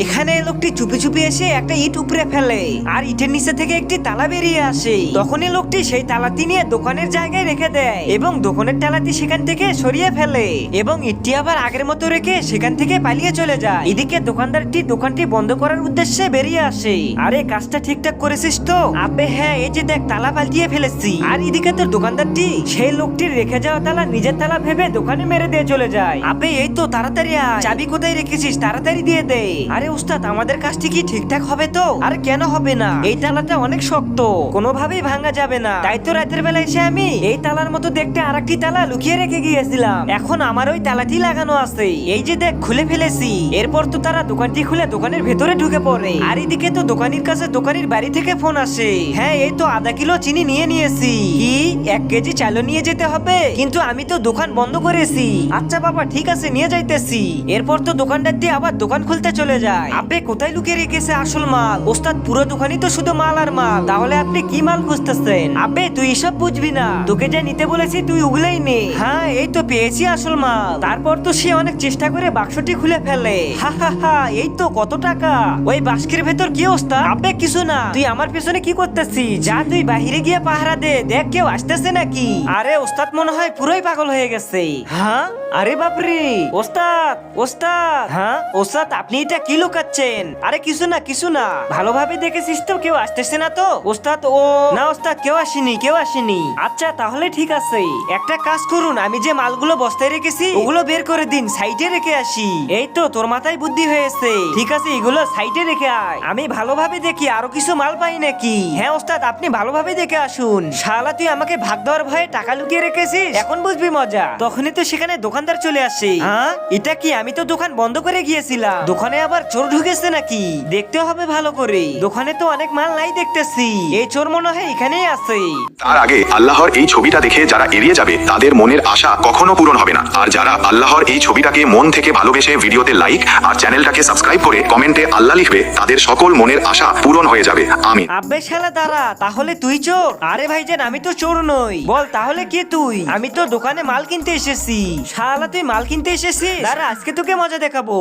এখানে লোকটি চুপি চুপি এসে একটা ইট উপরে ফেলে আর ইটের নিচে থেকে একটি তালা বেরিয়ে আসে। তখনই লোকটি সেই তালাটি নিয়ে দোকানের জায়গায় রেখে দেয় এবং দোকানের তালাটি সেখান থেকে সরিয়ে ফেলে এবং ইটটি আবার আগের মতো রেখে সেখান থেকে পালিয়ে চলে যায়। এদিকে দোকানদারটি দোকানটি বন্ধ করার উদ্দেশ্যে বেরিয়ে আসে। আরে কাজটা ঠিকঠাক করেছিস তো? আবে হ্যাঁ, এই যে দেখ তালা পাল্টিয়ে ফেলেছি। আর এদিকে তোর দোকানদারটি সেই লোকটির রেখে যাওয়া তালা নিজের তালা ভেবে দোকানে মেরে দিয়ে চলে যায়। আবে এই তো, তাড়াতাড়ি আয়, চাবি কোথায় রেখেছিস তাড়াতাড়ি দিয়ে দে। আরে উস্তাদ, আমাদের কাজটি কি ঠিকঠাক হবে তো? আর কেন হবে না, এই তালাটা অনেক শক্ত, কোনোভাবেই ভাঙা যাবে না। তাই তো রাতের বেলা এসে আমি এই তালার মতো দেখতে আরেকটি তালা লুকিয়ে রেখে গিয়েছিলাম। এখন আমার ওই তালাটি লাগানো আছে, এই যে দেখ খুলে ফেলেছি। এরপর তো তারা দোকানটি খুলে দোকানের ভেতরে ঢুকে পড়ে। আর এদিকে তো দোকানির কাছে দোকানির বাড়ি থেকে ফোন আসে। হ্যাঁ, এই তো আধা কিলো চিনি নিয়ে নিয়েছি। কি 1 কেজি চালও নিয়ে যেতে হবে? কিন্তু আমি তো দোকান বন্ধ করেছি। আচ্ছা বাবা ঠিক আছে, নিয়ে যাইতেছি। এরপর তো দোকানদার দিয়ে আবার দোকান খুলতে চলে যায়। আপনি কোথায় লুকিয়ে রেখেছে আসল মাল? ওস্তাদ, পুরো দোকানই তো শুধু মাল আর মাল। তাহলে আপনি কি মাল খুঁজতেছেন? আবে তুই এসব বুঝবি না, তোকে যা নিতে বলেছি তুই ওগুলাই নে। হ্যাঁ, এই তো পেয়েছি আসল মাল। তারপর তো সে অনেক চেষ্টা করে বাক্সটি খুলে ফেলে। হা হা হা, এই তো কত টাকা। ওই বাস্কের ভেতর কি ওস্তাদ? আবে কিছু না, তুই আমার পেছনে কি করতেছিস? যা তুই বাহিরে গিয়ে পাহারা দে, দেখ কেউ আসতেছে নাকি। আরে ওস্তাদ মনে হয় পুরোই পাগল হয়ে গেছে। হ্যাঁ, আরে বাপরে, ওস্তাদ ওস্তাদ। হ্যাঁ ওস্তাদ, আপনি এটা কি লুকাচ্ছেন? আরে কিছু না কিছু না, ভালোভাবে দেখেছিস তো কেউ আসতেছে না তো? ওস্তাদ ও না ওস্তাদ, কেউ আসেনি কেউ আসেনি। আচ্ছা তাহলে ঠিক আছে, একটা কাজ করুন, আমি যে মালগুলো বস্তায় রেখেছি ওগুলো বের করে দিন, সাইডে রেখে আসি। এই তো তোর মাথায় বুদ্ধি হয়েছে। ঠিক আছে, এগুলো সাইডে রেখে আয়, আমি ভালোভাবে দেখি আরো কিছু মাল পাই নাকি। হ্যাঁ ওস্তাদ, আপনি ভালোভাবে দেখে আসুন। শালা তুই আমাকে ভাগ দেওয়ার ভয়ে টাকা লুকিয়ে রেখেছিস, এখন বুঝবি মজা। তখনই তো সেখানে দোকানদার চলে আসে। হ্যাঁ এটা কি? আমি তো দোকান বন্ধ করে গিয়েছিলাম, দোকানে আবার চোর ঢুকেছে নাকি? দেখতে হবে ভালো করে, দোকানে তো অনেক মাল নাই দেখতেছি। এই চোর মনে হয় এখানেই আছে। তার আগে আল্লাহর এই ছবিটা দেখে যারা এড়িয়ে যাবে তাদের মনের আশা কখনো পূরণ হবে না। আর যারা আল্লাহর এই ছবিটাকে মন থেকে ভালোবেসে ভিডিওতে লাইক আর চ্যানেলটাকে সাবস্ক্রাইব করে কমেন্টে আল্লাহ লিখবে, তাদের সকল মনের আশা পূরণ হয়ে যাবে। আমিন। আব্বে শালা দাঁড়া, তাহলে তুই চোর? আরে ভাইজান, আমি তো চোর নই। বল তাহলে কে তুই? আমি তো দোকানে মাল কিনতে এসেছি। শালা তুই মাল কিনতে এসেছিস? দাঁড়া, আজকে তোকে মজা দেখাবো।